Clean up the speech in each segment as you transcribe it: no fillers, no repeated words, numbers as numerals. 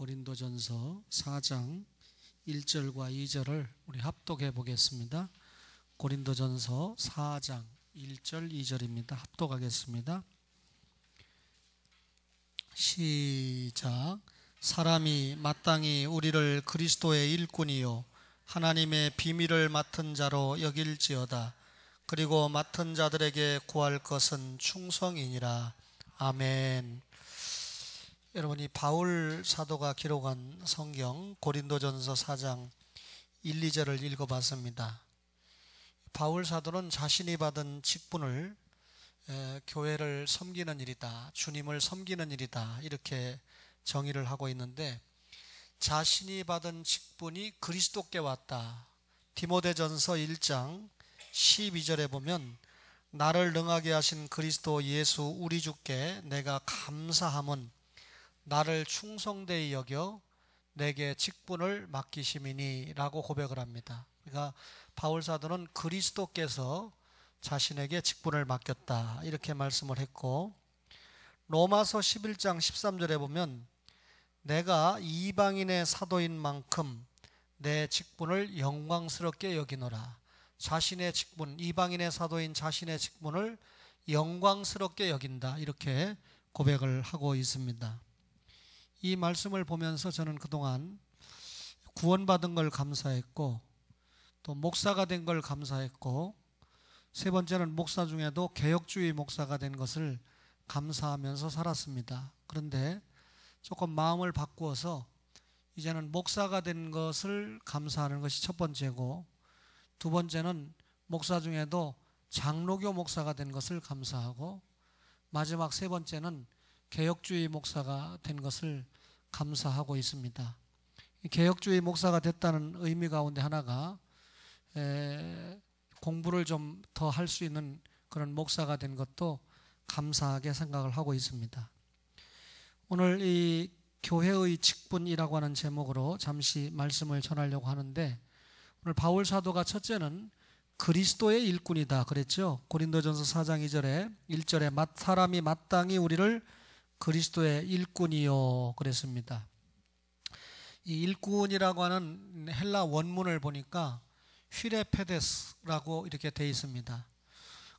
고린도전서 4장 1절과 2절을 우리 합독해 보겠습니다. 고린도전서 4장 1절 2절입니다. 합독하겠습니다. 시작. 사람이 마땅히 우리를 그리스도의 일꾼이요 하나님의 비밀을 맡은 자로 여길지어다. 그리고 맡은 자들에게 구할 것은 충성이니라. 아멘. 여러분이 바울 사도가 기록한 성경 고린도전서 4장 1, 2절을 읽어봤습니다. 바울 사도는 자신이 받은 직분을 교회를 섬기는 일이다, 주님을 섬기는 일이다, 이렇게 정의를 하고 있는데, 자신이 받은 직분이 그리스도께 왔다. 디모데전서 1장 12절에 보면 나를 능하게 하신 그리스도 예수 우리 주께 내가 감사함은 나를 충성되이 여겨 내게 직분을 맡기심이니 라고 고백을 합니다. 그러니까 바울 사도는 그리스도께서 자신에게 직분을 맡겼다, 이렇게 말씀을 했고, 로마서 11장 13절에 보면 내가 이방인의 사도인 만큼 내 직분을 영광스럽게 여기노라. 자신의 직분, 이방인의 사도인 자신의 직분을 영광스럽게 여긴다, 이렇게 고백을 하고 있습니다. 이 말씀을 보면서 저는 그동안 구원받은 걸 감사했고, 또 목사가 된 걸 감사했고, 세 번째는 목사 중에도 개혁주의 목사가 된 것을 감사하면서 살았습니다. 그런데 조금 마음을 바꾸어서 이제는 목사가 된 것을 감사하는 것이 첫 번째고, 두 번째는 목사 중에도 장로교 목사가 된 것을 감사하고, 마지막 세 번째는 개혁주의 목사가 된 것을 감사하고 있습니다. 개혁주의 목사가 됐다는 의미 가운데 하나가 공부를 좀 더 할 수 있는 그런 목사가 된 것도 감사하게 생각을 하고 있습니다. 오늘 이 교회의 직분이라고 하는 제목으로 잠시 말씀을 전하려고 하는데, 오늘 바울 사도가 첫째는 그리스도의 일꾼이다 그랬죠. 고린도전서 4장 2절에 1절에 사람이 마땅히 우리를 그리스도의 일꾼이요 그랬습니다. 이 일꾼이라고 하는 헬라 원문을 보니까 휘레페데스라고 이렇게 되어 있습니다.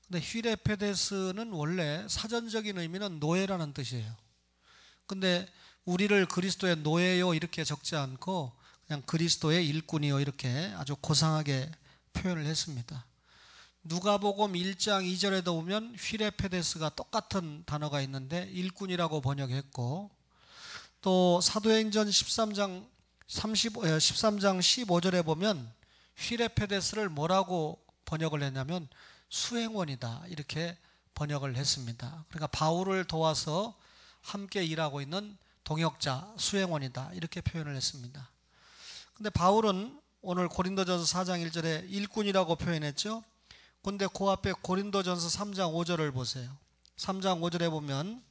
근데 휘레페데스는 원래 사전적인 의미는 노예라는 뜻이에요. 근데 우리를 그리스도의 노예요 이렇게 적지 않고 그냥 그리스도의 일꾼이요 이렇게 아주 고상하게 표현을 했습니다. 누가복음 1장 2절에도 보면 휘레페데스가 똑같은 단어가 있는데 일꾼이라고 번역했고, 또 사도행전 13장 15절에 보면 휘레페데스를 뭐라고 번역을 했냐면 수행원이다, 이렇게 번역을 했습니다. 그러니까 바울을 도와서 함께 일하고 있는 동역자, 수행원이다, 이렇게 표현을 했습니다. 근데 바울은 오늘 고린도전서 4장 1절에 일꾼이라고 표현했죠. 근데 그 앞에 고린도전서 3장 5절을 보세요. 3장 5절에 보면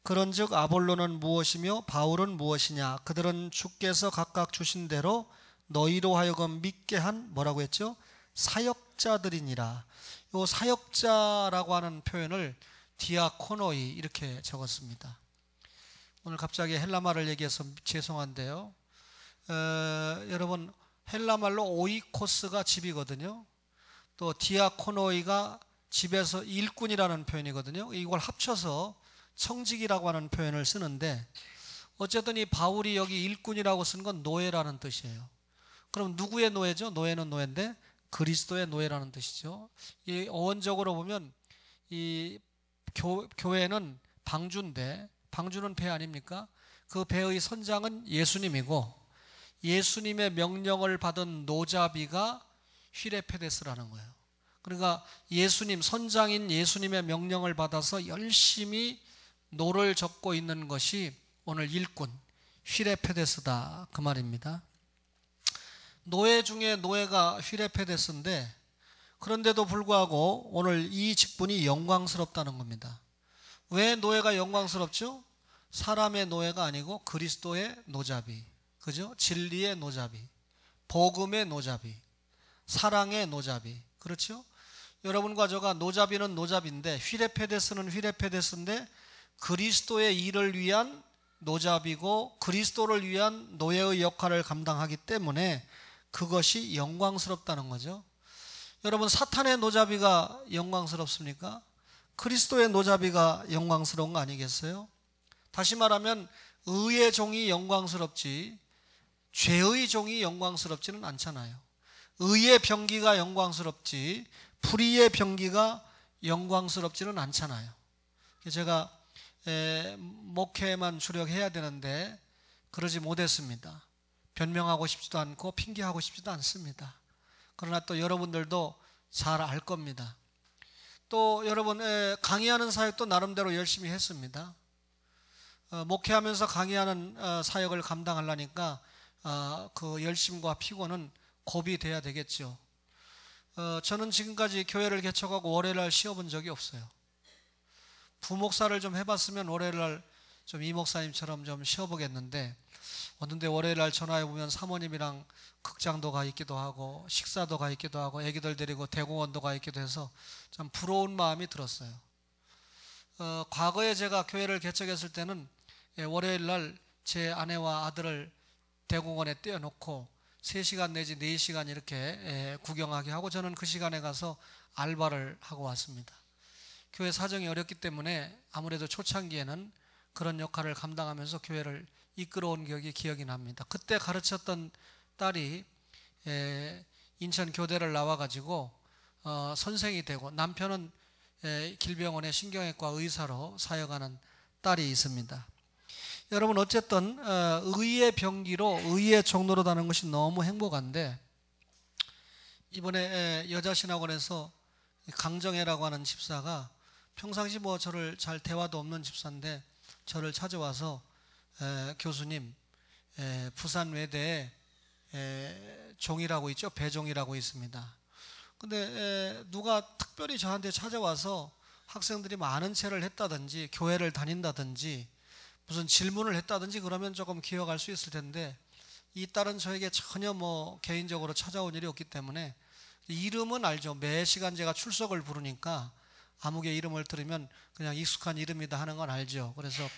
그런즉 아볼로는 무엇이며 바울은 무엇이냐, 그들은 주께서 각각 주신 대로 너희로 하여금 믿게 한 뭐라고 했죠? 사역자들이니라. 이 사역자라고 하는 표현을 디아코노이 이렇게 적었습니다. 오늘 갑자기 헬라말을 얘기해서 죄송한데요, 여러분 헬라말로 오이코스가 집이거든요. 또 디아코노이가 집에서 일꾼이라는 표현이거든요. 이걸 합쳐서 청직이라고 하는 표현을 쓰는데, 어쨌든 이 바울이 여기 일꾼이라고 쓴 건 노예라는 뜻이에요. 그럼 누구의 노예죠? 노예는 노예인데 그리스도의 노예라는 뜻이죠. 이 어원적으로 보면 이 교회는 방주인데, 방주는 배 아닙니까? 그 배의 선장은 예수님이고, 예수님의 명령을 받은 노자비가 휘레페데스라는 거예요. 그러니까 예수님, 선장인 예수님의 명령을 받아서 열심히 노를 젓고 있는 것이 오늘 일꾼 휘레페데스다, 그 말입니다. 노예 중에 노예가 휘레페데스인데, 그런데도 불구하고 오늘 이 직분이 영광스럽다는 겁니다. 왜 노예가 영광스럽죠? 사람의 노예가 아니고 그리스도의 노자비, 그죠? 진리의 노자비, 복음의 노자비, 사랑의 노자비, 그렇죠? 여러분과 저가 노자비는 노자비인데, 휘레페데스는 휘레페데스인데 그리스도의 일을 위한 노잡이고 그리스도를 위한 노예의 역할을 감당하기 때문에 그것이 영광스럽다는 거죠. 여러분, 사탄의 노잡이가 영광스럽습니까? 그리스도의 노잡이가 영광스러운 거 아니겠어요? 다시 말하면 의의 종이 영광스럽지 죄의 종이 영광스럽지는 않잖아요. 의의 병기가 영광스럽지 불의의 병기가 영광스럽지는 않잖아요. 제가 목회에만 주력해야 되는데 그러지 못했습니다. 변명하고 싶지도 않고 핑계하고 싶지도 않습니다. 그러나 또 여러분들도 잘 알 겁니다. 또 여러분, 강의하는 사역도 나름대로 열심히 했습니다. 목회하면서 강의하는 사역을 감당하려니까 그 열심과 피곤은 곱이 돼야 되겠죠. 저는 지금까지 교회를 개척하고 월요일날 쉬어본 적이 없어요. 부목사를 좀 해봤으면 월요일날 좀 이 목사님처럼 좀 쉬어보겠는데, 어느 월요일날 전화해보면 사모님이랑 극장도 가 있기도 하고 식사도 가 있기도 하고 애기들 데리고 대공원도 가 있기도 해서 참 부러운 마음이 들었어요. 과거에 제가 교회를 개척했을 때는 월요일날 제 아내와 아들을 대공원에 떼어놓고 3시간 내지 4시간 이렇게 구경하게 하고 저는 그 시간에 가서 알바를 하고 왔습니다. 교회 사정이 어렵기 때문에 아무래도 초창기에는 그런 역할을 감당하면서 교회를 이끌어온 기억이 납니다. 그때 가르쳤던 딸이 인천 교대를 나와가지고 선생이 되고 남편은 길병원의 신경외과 의사로 사역하는 딸이 있습니다. 여러분, 어쨌든 의의 병기로 의의 종로로 다는 것이 너무 행복한데, 이번에 여자신학원에서 강정혜라고 하는 집사가 평상시 뭐 저를 잘 대화도 없는 집사인데 저를 찾아와서 교수님, 부산 외대에 종이라고 있죠. 배종이라고 있습니다. 근데 누가 특별히 저한테 찾아와서 학생들이 많은 체를 했다든지 교회를 다닌다든지 무슨 질문을 했다든지 그러면 조금 기억할 수 있을 텐데, 이 딸은 저에게 전혀 뭐 개인적으로 찾아온 일이 없기 때문에 이름은 알죠. 매 시간 제가 출석을 부르니까 아무개 이름을 들으면 그냥 익숙한 이름이다 하는 건 알죠. 그래서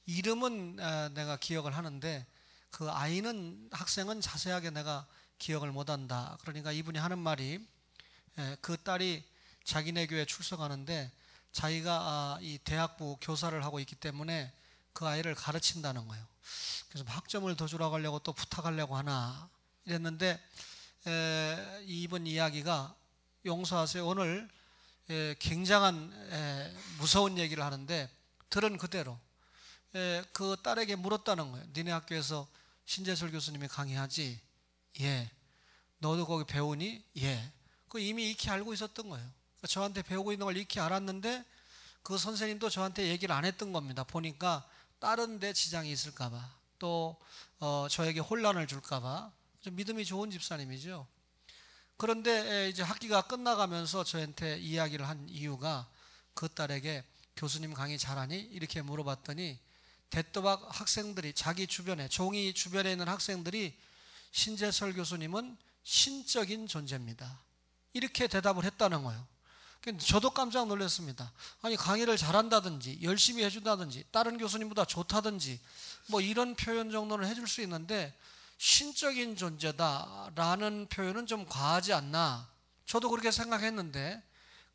이름은 내가 기억을 하는데 그 아이는, 학생은 자세하게 내가 기억을 못한다. 그러니까 이분이 하는 말이, 그 딸이 자기네 교회 출석하는데 자기가 이 대학부 교사를 하고 있기 때문에 그 아이를 가르친다는 거예요. 그래서 학점을 더 주라고 하려고 또 부탁하려고 하나 이랬는데, 이번 이야기가, 용서하세요, 오늘 굉장한 무서운 얘기를 하는데 들은 그대로 그 딸에게 물었다는 거예요. 니네 학교에서 신재설 교수님이 강의하지? 예. 너도 거기 배우니? 예. 그 이미 익히 알고 있었던 거예요. 그러니까 저한테 배우고 있는 걸 익히 알았는데 그 선생님도 저한테 얘기를 안 했던 겁니다. 보니까 다른 데 지장이 있을까봐, 또 저에게 혼란을 줄까봐. 좀 믿음이 좋은 집사님이죠. 그런데 이제 학기가 끝나가면서 저한테 이야기를 한 이유가, 그 딸에게 교수님 강의 잘하니? 이렇게 물어봤더니 대또박 학생들이, 자기 주변에, 종이 주변에 있는 학생들이 신재설 교수님은 신적인 존재입니다, 이렇게 대답을 했다는 거예요. 저도 깜짝 놀랐습니다. 아니, 강의를 잘한다든지 열심히 해준다든지 다른 교수님보다 좋다든지 뭐 이런 표현 정도는 해줄 수 있는데 신적인 존재다라는 표현은 좀 과하지 않나, 저도 그렇게 생각했는데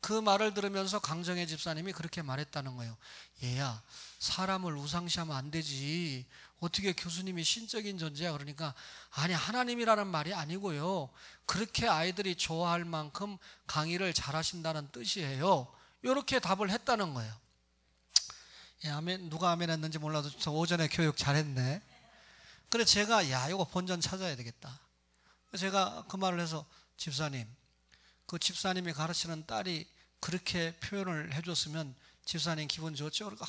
그 말을 들으면서 강정혜 집사님이 그렇게 말했다는 거예요. 얘야, 사람을 우상시하면 안 되지. 어떻게 교수님이 신적인 존재야? 그러니까 아니, 하나님이라는 말이 아니고요, 그렇게 아이들이 좋아할 만큼 강의를 잘하신다는 뜻이에요. 이렇게 답을 했다는 거예요. 예, 아멘. 누가 아멘 했는지 몰라도 저 오전에 교육 잘했네. 그래 제가 이거 본전 찾아야 되겠다. 제가 그 말을 해서, 집사님, 그 집사님이 가르치는 딸이 그렇게 표현을 해줬으면 집사님 기분 좋죠? 그러니까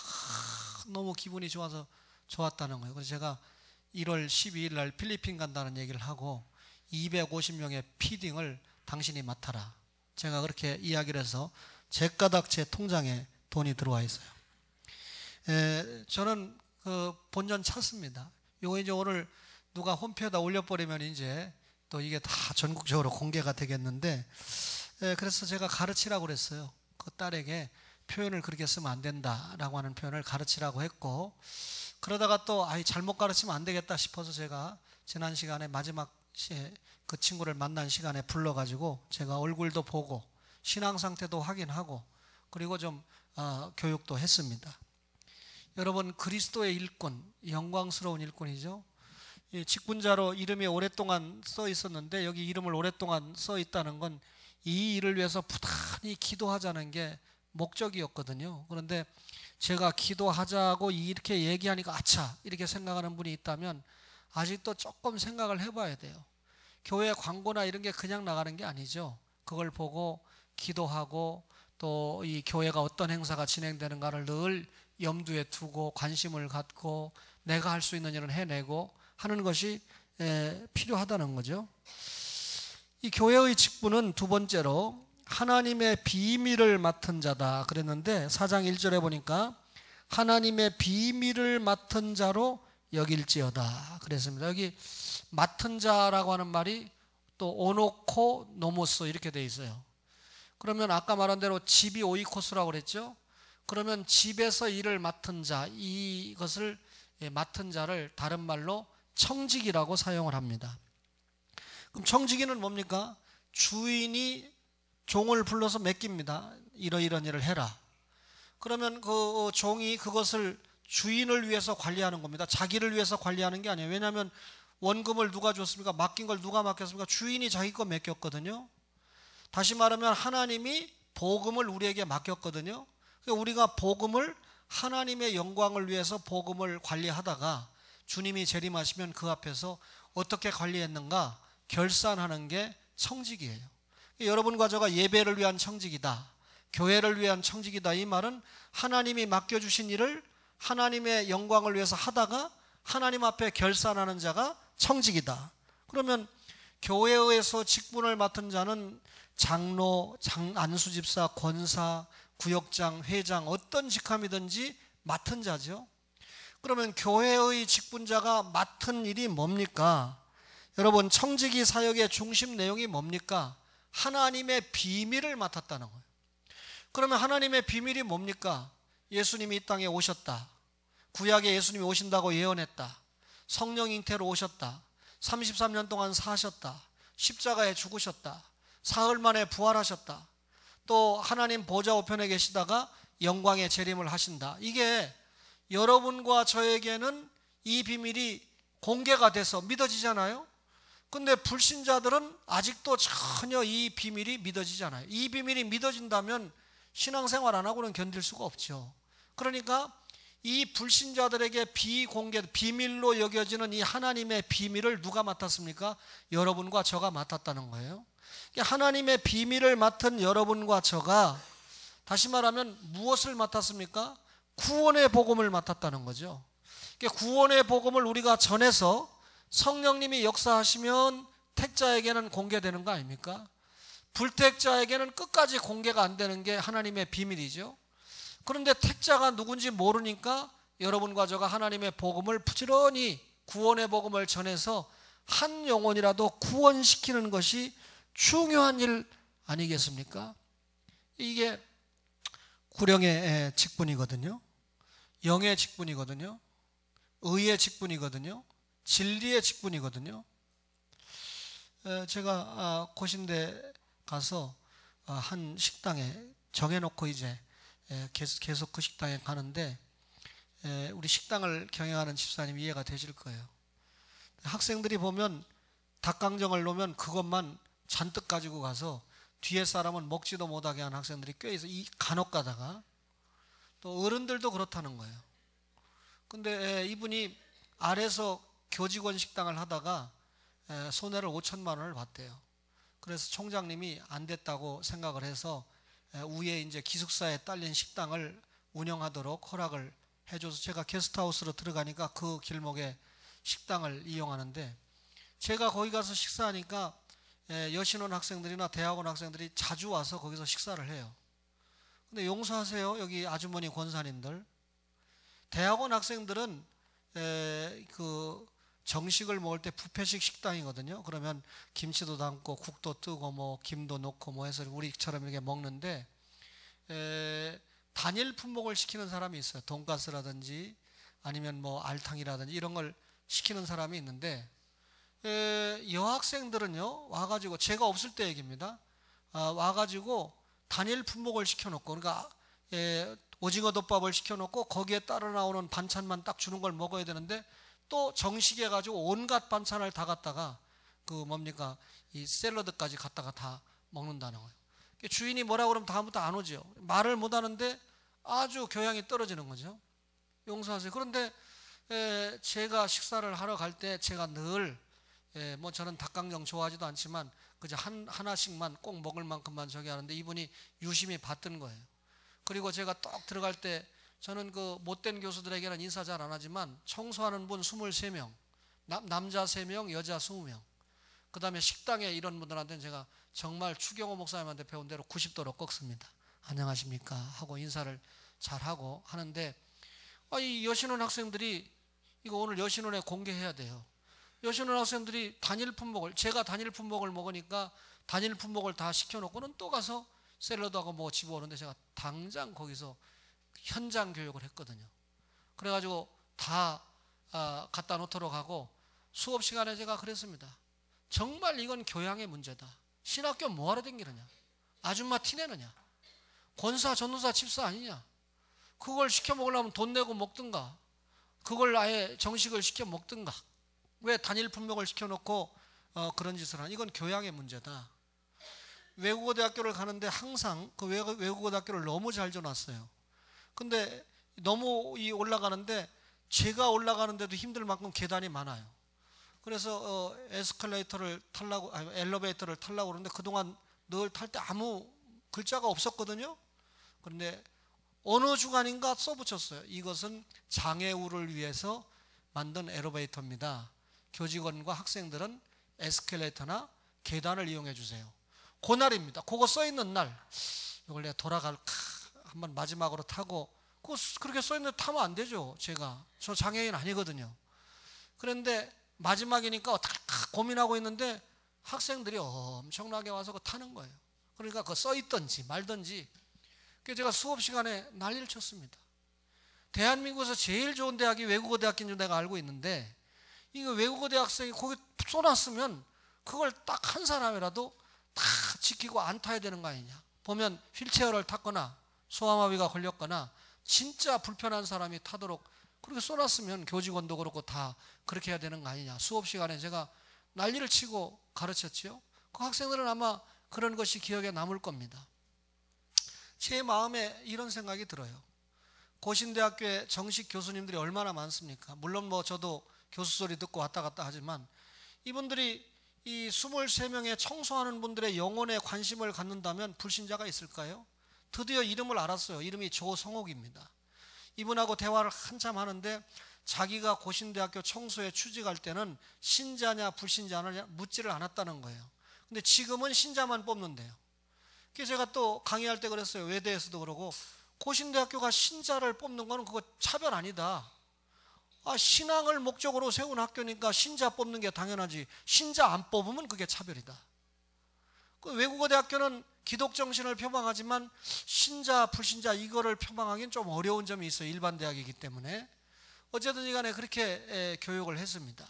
너무 기분이 좋아서 좋았다는 거예요. 그래서 제가 1월 12일 날 필리핀 간다는 얘기를 하고 250명의 피딩을 당신이 맡아라. 제가 그렇게 이야기를 해서 제 까닭 제 통장에 돈이 들어와 있어요. 저는 그 본전 찾습니다. 요거 이제 오늘 누가 홈페이지에다 올려버리면 이제 또 이게 다 전국적으로 공개가 되겠는데, 그래서 제가 가르치라고 그랬어요. 그 딸에게 표현을 그렇게 쓰면 안 된다라고 하는 표현을 가르치라고 했고, 그러다가 또 잘못 가르치면 안 되겠다 싶어서 제가 지난 시간에 마지막 그 친구를 만난 시간에 불러가지고 제가 얼굴도 보고 신앙 상태도 확인하고 그리고 좀 교육도 했습니다. 여러분, 그리스도의 일꾼, 영광스러운 일꾼이죠. 직분자로 이름이 오랫동안 써 있었는데 여기 이름을 오랫동안 써 있다는 건 이 일을 위해서 부단히 기도하자는 게 목적이었거든요. 그런데 제가 기도하자고 이렇게 얘기하니까 아차 이렇게 생각하는 분이 있다면 아직도 조금 생각을 해봐야 돼요. 교회 광고나 이런 게 그냥 나가는 게 아니죠. 그걸 보고 기도하고 또 이 교회가 어떤 행사가 진행되는가를 늘 염두에 두고 관심을 갖고 내가 할 수 있는 일은 해내고 하는 것이 필요하다는 거죠. 이 교회의 직분은 두 번째로 하나님의 비밀을 맡은 자다 그랬는데 4장 1절에 보니까 하나님의 비밀을 맡은 자로 여길지어다 그랬습니다. 여기 맡은 자라고 하는 말이 또 오노코 노모스 이렇게 돼 있어요. 그러면 아까 말한 대로 집이 오이코스라고 그랬죠. 그러면 집에서 일을 맡은 자, 이것을 맡은 자를 다른 말로 청지기라고 사용을 합니다. 그럼 청지기는 뭡니까? 주인이 종을 불러서 맡깁니다. 이런 일을 해라. 그러면 그 종이 그것을 주인을 위해서 관리하는 겁니다. 자기를 위해서 관리하는 게 아니에요. 왜냐하면 원금을 누가 줬습니까? 맡긴 걸 누가 맡겼습니까? 주인이 자기 거 맡겼거든요. 다시 말하면 하나님이 복음을 우리에게 맡겼거든요. 우리가 복음을 하나님의 영광을 위해서 복음을 관리하다가 주님이 재림하시면 그 앞에서 어떻게 관리했는가 결산하는 게 청직이에요. 여러분과 저가 예배를 위한 청직이다, 교회를 위한 청직이다, 이 말은 하나님이 맡겨주신 일을 하나님의 영광을 위해서 하다가 하나님 앞에 결산하는 자가 청직이다. 그러면 교회에서 직분을 맡은 자는 장로, 안수집사, 권사, 구역장, 회장 어떤 직함이든지 맡은 자죠. 그러면 교회의 직분자가 맡은 일이 뭡니까? 여러분, 청지기 사역의 중심 내용이 뭡니까? 하나님의 비밀을 맡았다는 거예요. 그러면 하나님의 비밀이 뭡니까? 예수님이 이 땅에 오셨다. 구약에 예수님이 오신다고 예언했다. 성령 잉태로 오셨다. 33년 동안 사셨다. 십자가에 죽으셨다. 사흘 만에 부활하셨다. 또 하나님 보좌 우편에 계시다가 영광의 재림을 하신다. 이게 여러분과 저에게는 이 비밀이 공개가 돼서 믿어지잖아요. 근데 불신자들은 아직도 전혀 이 비밀이 믿어지지 않아요. 이 비밀이 믿어진다면 신앙생활 안 하고는 견딜 수가 없죠. 그러니까 이 불신자들에게 비공개, 비밀로 여겨지는 이 하나님의 비밀을 누가 맡았습니까? 여러분과 저가 맡았다는 거예요. 하나님의 비밀을 맡은 여러분과 저가 다시 말하면 무엇을 맡았습니까? 구원의 복음을 맡았다는 거죠. 구원의 복음을 우리가 전해서 성령님이 역사하시면 택자에게는 공개되는 거 아닙니까? 불택자에게는 끝까지 공개가 안 되는 게 하나님의 비밀이죠. 그런데 택자가 누군지 모르니까 여러분과 저가 하나님의 복음을 부지런히 구원의 복음을 전해서 한 영혼이라도 구원시키는 것이 중요한 일 아니겠습니까? 이게 구령의 직분이거든요. 영의 직분이거든요. 의의 직분이거든요. 진리의 직분이거든요. 제가 고신대 가서 한 식당에 정해놓고 이제 계속 그 식당에 가는데 우리 식당을 경영하는 집사님 이해가 되실 거예요. 학생들이 보면 닭강정을 놓으면 그것만 잔뜩 가지고 가서 뒤에 사람은 먹지도 못하게 하는 학생들이 꽤 있어. 간혹 가다가 또 어른들도 그렇다는 거예요. 근데 이분이 아래서 교직원 식당을 하다가 손해를 5천만 원을 봤대요. 그래서 총장님이 안 됐다고 생각을 해서 위에 이제 기숙사에 딸린 식당을 운영하도록 허락을 해줘서 제가 게스트하우스로 들어가니까 그 길목에 식당을 이용하는데 제가 거기 가서 식사하니까 여신원 학생들이나 대학원 학생들이 자주 와서 거기서 식사를 해요. 근데 용서하세요, 여기 아주머니 권사님들. 대학원 학생들은 그 정식을 먹을 때 뷔페식 식당이거든요. 그러면 김치도 담고 국도 뜨고 뭐 김도 넣고 뭐 해서 우리처럼 이렇게 먹는데 단일 품목을 시키는 사람이 있어요. 돈가스라든지 아니면 뭐 알탕이라든지 이런 걸 시키는 사람이 있는데, 여학생들은요 와가지고, 제가 없을 때 얘기입니다. 와가지고 단일 품목을 시켜놓고, 그러니까 오징어 덮밥을 시켜놓고 거기에 따라 나오는 반찬만 딱 주는 걸 먹어야 되는데, 또 정식해 가지고 온갖 반찬을 다 갖다가 이 샐러드까지 갖다가 다 먹는다는 거예요. 주인이 뭐라고 그러면 다음부터 안 오죠. 말을 못 하는데 아주 교양이 떨어지는 거죠. 용서하세요. 그런데 제가 식사를 하러 갈 때 제가 늘 저는 닭강정 좋아하지도 않지만 그저 하나씩만 꼭 먹을 만큼만 저기 하는데, 이분이 유심히 봤던 거예요. 그리고 제가 딱 들어갈 때, 저는 그 못된 교수들에게는 인사 잘 안 하지만 청소하는 분 23명, 남자 3명, 여자 20명, 그 다음에 식당에 이런 분들한테는 제가 정말 추경호 목사님한테 배운 대로 90도로 꺾습니다. 안녕하십니까 하고 인사를 잘하고 하는데, 이 여신원 학생들이, 이거 오늘 여신원에 공개해야 돼요. 여신원 학생들이 제가 단일 품목을 먹으니까 단일 품목을 다 시켜놓고는 또 가서 샐러드하고 뭐 집어오는데, 제가 당장 거기서 현장 교육을 했거든요. 그래가지고 다 갖다 놓도록 하고, 수업 시간에 제가 그랬습니다. 정말 이건 교양의 문제다. 신학교 뭐하러 댕기느냐, 아줌마 티내느냐, 권사 전도사 집사 아니냐, 그걸 시켜 먹으려면 돈 내고 먹든가, 그걸 아예 정식을 시켜 먹든가, 왜 단일 품목을 시켜놓고 그런 짓을 하냐. 이건 교양의 문제다. 외국어 대학교를 가는데 항상 그 외국어 대학교를 너무 잘 줘놨어요. 근데 너무 올라가는데, 제가 올라가는데도 힘들 만큼 계단이 많아요. 그래서 엘리베이터를 타려고 그러는데, 그동안 늘 탈 때 아무 글자가 없었거든요. 그런데 어느 주간인가 써붙였어요. 이것은 장애우를 위해서 만든 엘리베이터입니다. 교직원과 학생들은 에스컬레이터나 계단을 이용해 주세요. 그날입니다. 그거 써있는 날, 이걸 내가 한번 마지막으로 타고, 그렇게 써있는데 타면 안 되죠. 저 장애인 아니거든요. 그런데 마지막이니까 고민하고 있는데 학생들이 엄청나게 와서 그거 타는 거예요. 그러니까 그거 써있든지 말든지. 그래서 제가 수업 시간에 난리를 쳤습니다. 대한민국에서 제일 좋은 대학이 외국어 대학인 줄 내가 알고 있는데, 이거 외국어 대학생이 거기 쏘놨으면 그걸 딱 한 사람이라도 다 지키고 안 타야 되는 거 아니냐. 보면 휠체어를 탔거나 소아마비가 걸렸거나 진짜 불편한 사람이 타도록 그렇게 쏘놨으면 교직원도 그렇고 다 그렇게 해야 되는 거 아니냐. 수업 시간에 제가 난리를 치고 가르쳤지요. 그 학생들은 아마 그런 것이 기억에 남을 겁니다. 제 마음에 이런 생각이 들어요. 고신대학교에 정식 교수님들이 얼마나 많습니까? 물론 저도 교수 소리 듣고 왔다 갔다 하지만, 이분들이 이 23명의 청소하는 분들의 영혼에 관심을 갖는다면 불신자가 있을까요? 드디어 이름을 알았어요. 이름이 조성옥입니다. 이분하고 대화를 한참 하는데, 자기가 고신대학교 청소에 취직할 때는 신자냐 불신자냐 묻지를 않았다는 거예요. 근데 지금은 신자만 뽑는데요. 그래서 제가 또 강의할 때 그랬어요. 외대에서도 그러고, 고신대학교가 신자를 뽑는 거는 그거 차별 아니다. 신앙을 목적으로 세운 학교니까 신자 뽑는 게 당연하지, 신자 안 뽑으면 그게 차별이다. 그 외국어 대학교는 기독 정신을 표방하지만 신자 불신자 이거를 표방하기는 좀 어려운 점이 있어요. 일반 대학이기 때문에. 어쨌든 간에 그렇게 교육을 했습니다.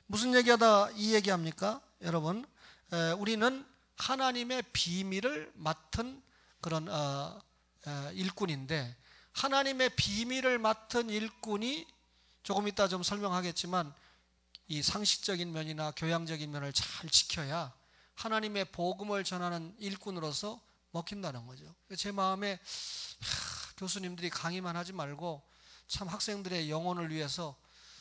무슨 얘기하다 이 얘기합니까? 여러분, 우리는 하나님의 비밀을 맡은 그런 일꾼인데, 하나님의 비밀을 맡은 일꾼이 조금 이따 좀 설명하겠지만 이 상식적인 면이나 교양적인 면을 잘 지켜야 하나님의 복음을 전하는 일꾼으로서 먹힌다는 거죠. 제 마음에 교수님들이 강의만 하지 말고 참 학생들의 영혼을 위해서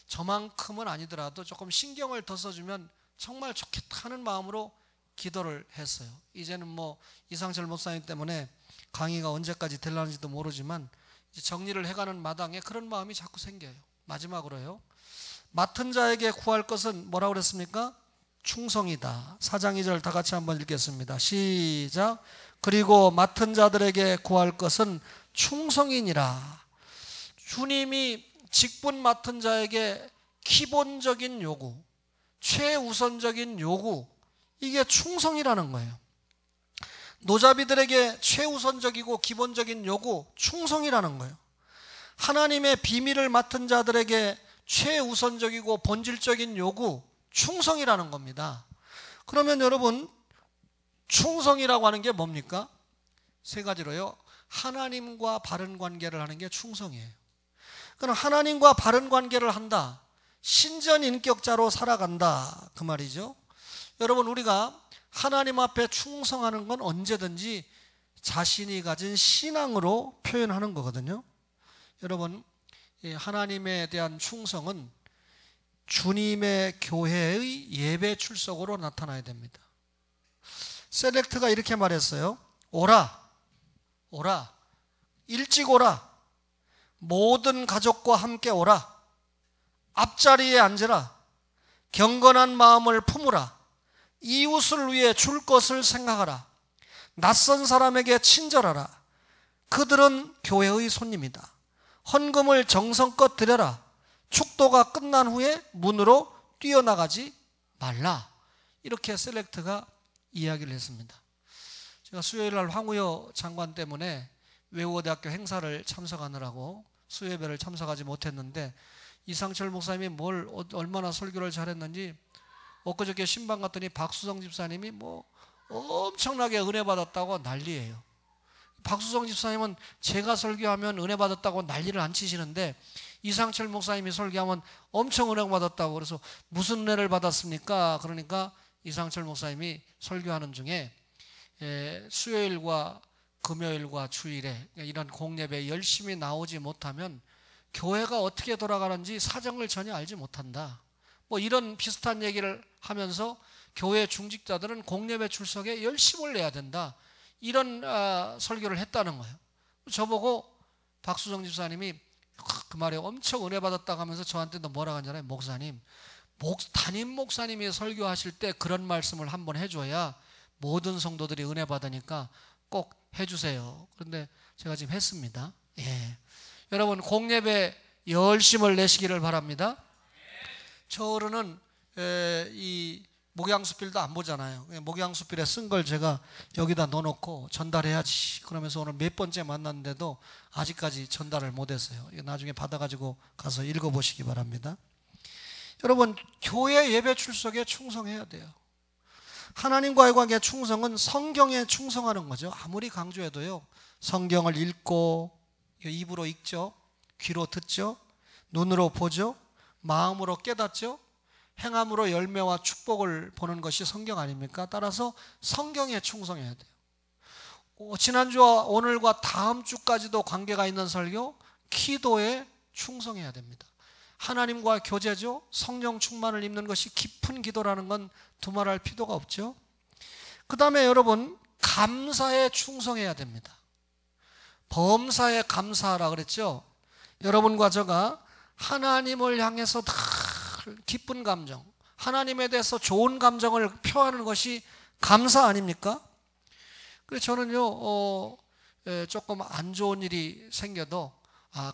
저만큼은 아니더라도 조금 신경을 더 써주면 정말 좋겠다 하는 마음으로 기도를 했어요. 이제는 이상철 목사님 때문에 강의가 언제까지 될라는지도 모르지만 이제 정리를 해가는 마당에 그런 마음이 자꾸 생겨요. 마지막으로요. 맡은 자에게 구할 것은 뭐라고 그랬습니까? 충성이다. 4장 2절 다 같이 한번 읽겠습니다. 시작. 그리고 맡은 자들에게 구할 것은 충성이니라. 주님이 직분 맡은 자에게 기본적인 요구, 최우선적인 요구, 이게 충성이라는 거예요. 노자비들에게 최우선적이고 기본적인 요구, 충성이라는 거예요. 하나님의 비밀을 맡은 자들에게 최우선적이고 본질적인 요구, 충성이라는 겁니다. 그러면 여러분, 충성이라고 하는 게 뭡니까? 세 가지로요. 하나님과 바른 관계를 하는 게 충성이에요. 그럼 하나님과 바른 관계를 한다. 신전 인격자로 살아간다. 그 말이죠. 여러분, 우리가 하나님 앞에 충성하는 건 언제든지 자신이 가진 신앙으로 표현하는 거거든요. 여러분, 하나님에 대한 충성은 주님의 교회의 예배 출석으로 나타나야 됩니다. 셀렉트가 이렇게 말했어요. 오라, 일찍 오라, 모든 가족과 함께 오라, 앞자리에 앉으라, 경건한 마음을 품으라, 이웃을 위해 줄 것을 생각하라, 낯선 사람에게 친절하라, 그들은 교회의 손님이다, 헌금을 정성껏 드려라, 축도가 끝난 후에 문으로 뛰어나가지 말라. 이렇게 셀렉트가 이야기를 했습니다. 제가 수요일날 황우여 장관 때문에 외국어대학교 행사를 참석하느라고 수요예배를 참석하지 못했는데, 이상철 목사님이 얼마나 설교를 잘했는지 엊그저께 신방 갔더니 박수성 집사님이 엄청나게 은혜 받았다고 난리예요. 박수성 집사님은 제가 설교하면 은혜 받았다고 난리를 안 치시는데, 이상철 목사님이 설교하면 엄청 은혜 받았다고. 그래서 무슨 은혜를 받았습니까? 그러니까 이상철 목사님이 설교하는 중에 수요일과 금요일과 주일에 이런 공예배에 열심히 나오지 못하면 교회가 어떻게 돌아가는지 사정을 전혀 알지 못한다. 이런 비슷한 얘기를 하면서 교회 중직자들은 공예배 출석에 열심을 내야 된다. 이런 설교를 했다는 거예요. 저보고 박수정 집사님이 그 말에 엄청 은혜 받았다고 하면서 저한테도 뭐라고 하잖아요. 목사님, 담임 목사님이 설교하실 때 그런 말씀을 한번 해줘야 모든 성도들이 은혜 받으니까 꼭 해주세요. 그런데 제가 지금 했습니다. 여러분, 공예배 열심을 내시기를 바랍니다. 저 어른은 이 목양수필도 안 보잖아요. 목양수필에 쓴 걸 제가 여기다 넣어놓고 전달해야지 그러면서 오늘 몇 번째 만났는데도 아직까지 전달을 못했어요. 나중에 받아가지고 가서 읽어보시기 바랍니다. 여러분, 교회 예배 출석에 충성해야 돼요. 하나님과의 관계 충성은 성경에 충성하는 거죠. 아무리 강조해도요, 성경을 읽고 입으로 읽죠, 귀로 듣죠, 눈으로 보죠, 마음으로 깨닫죠, 행함으로 열매와 축복을 보는 것이 성경 아닙니까? 따라서 성경에 충성해야 돼요. 지난주와 오늘과 다음 주까지도 관계가 있는 설교, 기도에 충성해야 됩니다. 하나님과 교제죠. 성령 충만을 입는 것이 깊은 기도라는 건 두말할 필요가 없죠. 그 다음에 여러분, 감사에 충성해야 됩니다. 범사에 감사하라 그랬죠. 여러분과 제가 하나님을 향해서 기쁜 감정, 하나님에 대해서 좋은 감정을 표하는 것이 감사 아닙니까? 그래서 저는요, 조금 안 좋은 일이 생겨도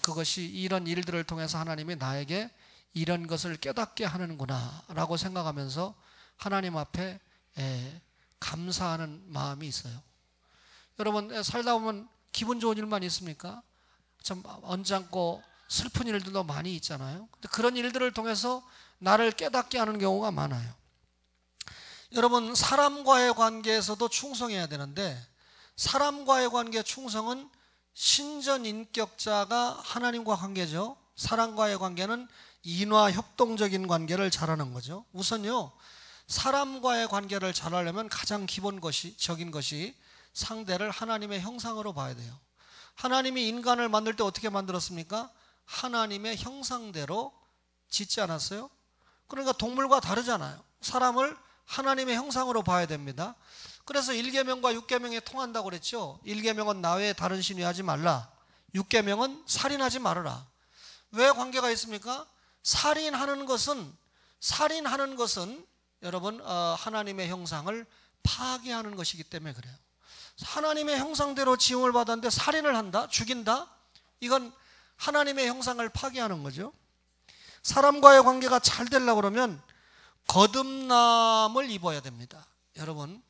그것이 이런 일들을 통해서 하나님이 나에게 이런 것을 깨닫게 하는구나 라고 생각하면서 하나님 앞에 감사하는 마음이 있어요. 여러분, 살다 보면 기분 좋은 일만 있습니까? 참 언짢고 슬픈 일들도 많이 있잖아요. 근데 그런 일들을 통해서 나를 깨닫게 하는 경우가 많아요. 여러분, 사람과의 관계에서도 충성해야 되는데, 사람과의 관계 충성은 신전 인격자가 하나님과 관계죠. 사람과의 관계는 인화 협동적인 관계를 잘하는 거죠. 우선요, 사람과의 관계를 잘하려면 가장 기본적인 것이 상대를 하나님의 형상으로 봐야 돼요. 하나님이 인간을 만들 때 어떻게 만들었습니까? 하나님의 형상대로 짓지 않았어요? 그러니까 동물과 다르잖아요. 사람을 하나님의 형상으로 봐야 됩니다. 그래서 1계명과 6계명이 통한다고 그랬죠. 1계명은 나 외에 다른 신 위하지 말라. 6계명은 살인하지 말아라. 왜 관계가 있습니까? 살인하는 것은 여러분, 하나님의 형상을 파괴하는 것이기 때문에 그래요. 하나님의 형상대로 지음을 받았는데 살인을 한다, 죽인다, 이건 하나님의 형상을 파괴하는 거죠. 사람과의 관계가 잘 되려고 그러면 거듭남을 입어야 됩니다. 여러분,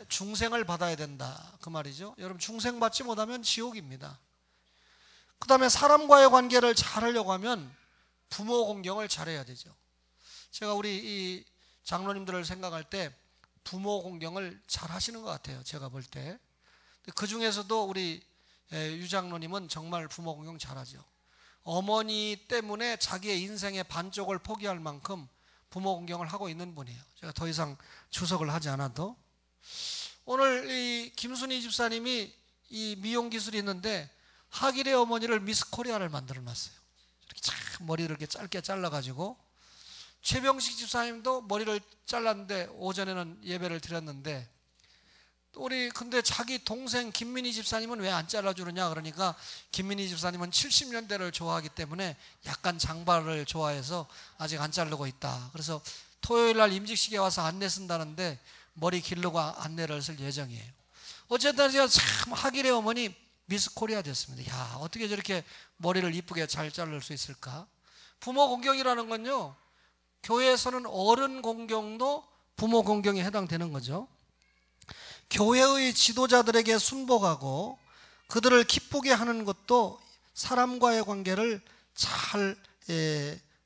중생을 받아야 된다 그 말이죠. 여러분, 중생 받지 못하면 지옥입니다. 그 다음에 사람과의 관계를 잘하려고 하면 부모 공경을 잘해야 되죠. 제가 우리 이 장로님들을 생각할 때 부모 공경을 잘 하시는 것 같아요. 제가 볼 때. 그 중에서도 우리 유 장로님은 정말 부모 공경 잘하죠. 어머니 때문에 자기의 인생의 반쪽을 포기할 만큼 부모 공경을 하고 있는 분이에요. 제가 더 이상 주석을 하지 않아도. 오늘 이 김순희 집사님이 이 미용 기술이 있는데 하길의 어머니를 미스 코리아를 만들어 놨어요. 이렇게 참 머리를 이렇게 짧게 잘라가지고. 최병식 집사님도 머리를 잘랐는데 오전에는 예배를 드렸는데, 우리 근데 자기 동생 김민희 집사님은 왜 안 잘라주느냐 그러니까 김민희 집사님은 70년대를 좋아하기 때문에 약간 장발을 좋아해서 아직 안 자르고 있다. 그래서 토요일 날 임직식에 와서 안내 쓴다는데 머리 기르고 안내를 쓸 예정이에요. 어쨌든 제가 참 하길의 어머니 미스 코리아 됐습니다. 야, 어떻게 저렇게 머리를 이쁘게 잘 자를 수 있을까? 부모 공경이라는 건요, 교회에서는 어른 공경도 부모 공경에 해당되는 거죠. 교회의 지도자들에게 순복하고 그들을 기쁘게 하는 것도 사람과의 관계를 잘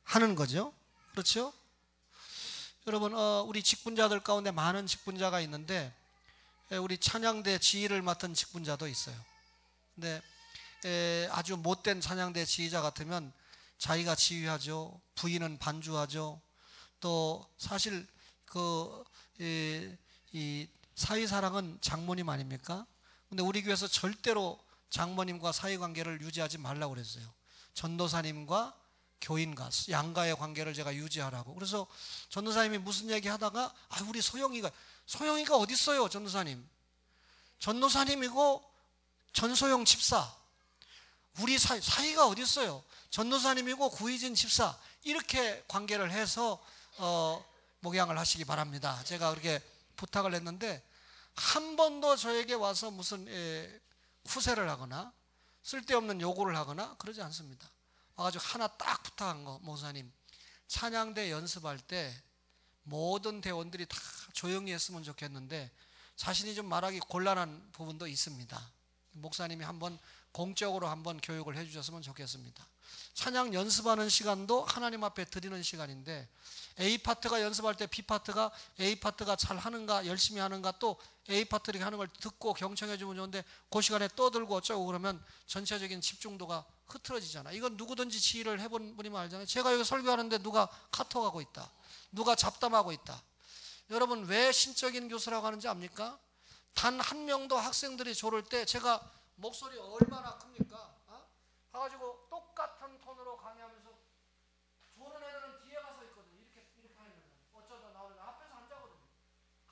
하는 거죠. 그렇죠? 여러분, 우리 직분자들 가운데 많은 직분자가 있는데 우리 찬양대 지휘를 맡은 직분자도 있어요. 근데 아주 못된 찬양대 지휘자 같으면 자기가 지휘하죠. 부인은 반주하죠. 또 사실 이 사위사랑은 장모님 아닙니까? 근데 우리 교회에서 절대로 장모님과 사위관계를 유지하지 말라고 그랬어요. 전도사님과 교인과 양가의 관계를 제가 유지하라고. 그래서 전도사님이 무슨 얘기 하다가 우리 소영이가 어디 있어요? 전도사님 전도사님이고 전소영 집사, 우리 사위가 어디 있어요? 전도사님이고 구희진 집사, 이렇게 관계를 해서 목양을 하시기 바랍니다. 제가 그렇게 부탁을 했는데 한 번도 저에게 와서 무슨 후세를 하거나 쓸데없는 요구를 하거나 그러지 않습니다. 와가지고 하나 딱 부탁한 거, 목사님 찬양대 연습할 때 모든 대원들이 다 조용히 했으면 좋겠는데 자신이 좀 말하기 곤란한 부분도 있습니다. 목사님이 한번 공적으로 한번 교육을 해주셨으면 좋겠습니다. 찬양 연습하는 시간도 하나님 앞에 드리는 시간인데 A파트가 연습할 때 B파트가 A파트가 잘 하는가 열심히 하는가, 또 A파트가 하는 걸 듣고 경청해 주면 좋은데 그 시간에 떠들고 어쩌고 그러면 전체적인 집중도가 흐트러지잖아. 이건 누구든지 지휘를 해본 분이면 알잖아요. 제가 여기 설교하는데 누가 카톡하고 있다, 누가 잡담하고 있다. 여러분 왜 신적인 교수라고 하는지 압니까? 단 한 명도 학생들이 조를 때 제가 목소리 얼마나 큽니까? 가가지고 똑같은 톤으로 강의하면서 조는 애들은 뒤에 가서 있거든요. 이렇게 하면 어쩌다 나오는 앞에서 앉아거든요.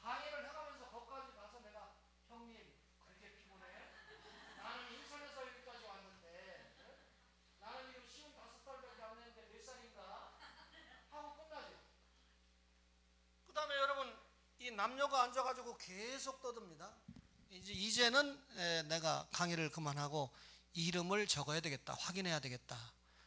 강의를 해가면서 거기까지 가서 내가 형님 그렇게 피곤해? 나는 인천에서 여기까지 왔는데 나는 지금 55살밖에 안 됐는데 몇 살인가? 하고 끝나죠. 그 다음에 여러분 이 남녀가 앉아가지고 계속 떠듭니다. 이제는 내가 강의를 그만하고 이름을 적어야 되겠다, 확인해야 되겠다,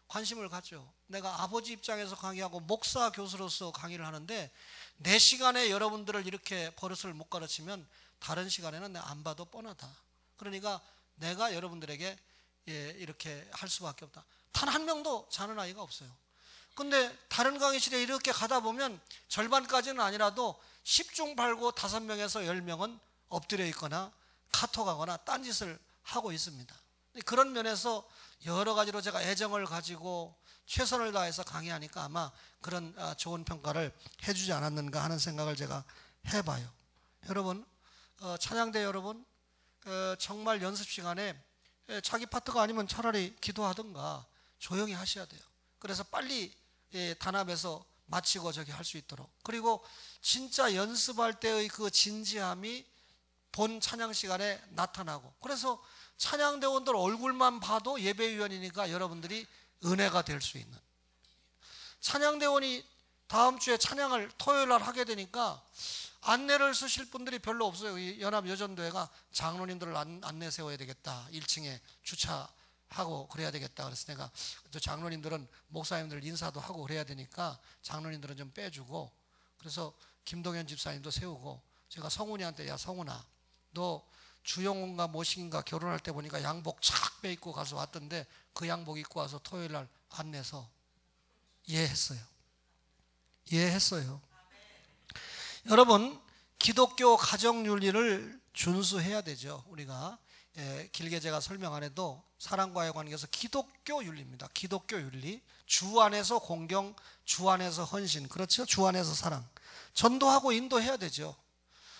관심을 갖죠. 내가 아버지 입장에서 강의하고 목사 교수로서 강의를 하는데 내 시간에 여러분들을 이렇게 버릇을 못 가르치면 다른 시간에는 내가 안 봐도 뻔하다. 그러니까 내가 여러분들에게 이렇게 할 수밖에 없다. 단 한 명도 자는 아이가 없어요. 근데 다른 강의실에 이렇게 가다 보면 절반까지는 아니라도 10중 팔고 5명에서 10명은 엎드려 있거나 카톡하거나 딴짓을 하고 있습니다. 그런 면에서 여러 가지로 제가 애정을 가지고 최선을 다해서 강의하니까 아마 그런 좋은 평가를 해주지 않았는가 하는 생각을 제가 해봐요. 여러분, 찬양대 여러분, 정말 연습 시간에 자기 파트가 아니면 차라리 기도하든가 조용히 하셔야 돼요. 그래서 빨리 단합해서 마치고 저기 할 수 있도록. 그리고 진짜 연습할 때의 그 진지함이 본 찬양 시간에 나타나고, 그래서 찬양대원들 얼굴만 봐도 예배위원이니까 여러분들이 은혜가 될 수 있는, 찬양대원이 다음 주에 찬양을 토요일 날 하게 되니까 안내를 쓰실 분들이 별로 없어요. 이 연합여전도회가 장로님들을 안내 세워야 되겠다, 1층에 주차하고 그래야 되겠다. 그래서 내가 또 장로님들은 목사님들 인사도 하고 그래야 되니까 장로님들은 좀 빼주고, 그래서 김동현 집사님도 세우고, 제가 성훈이한테 야 성훈아 너 주영훈가 모식인가 결혼할 때 보니까 양복 착 빼입고 가서 왔던데 그 양복 입고 와서 토요일 날 안내서 예했어요. 예했어요. 여러분, 기독교 가정윤리를 준수해야 되죠. 우리가 길게 제가 설명 안 해도 사랑과의 관계에서 기독교 윤리입니다. 기독교 윤리. 주 안에서 공경, 주 안에서 헌신. 그렇죠? 주 안에서 사랑. 전도하고 인도해야 되죠.